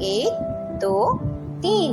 1 2 3۔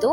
2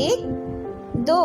1 2۔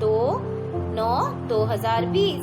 2/9/2020،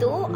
2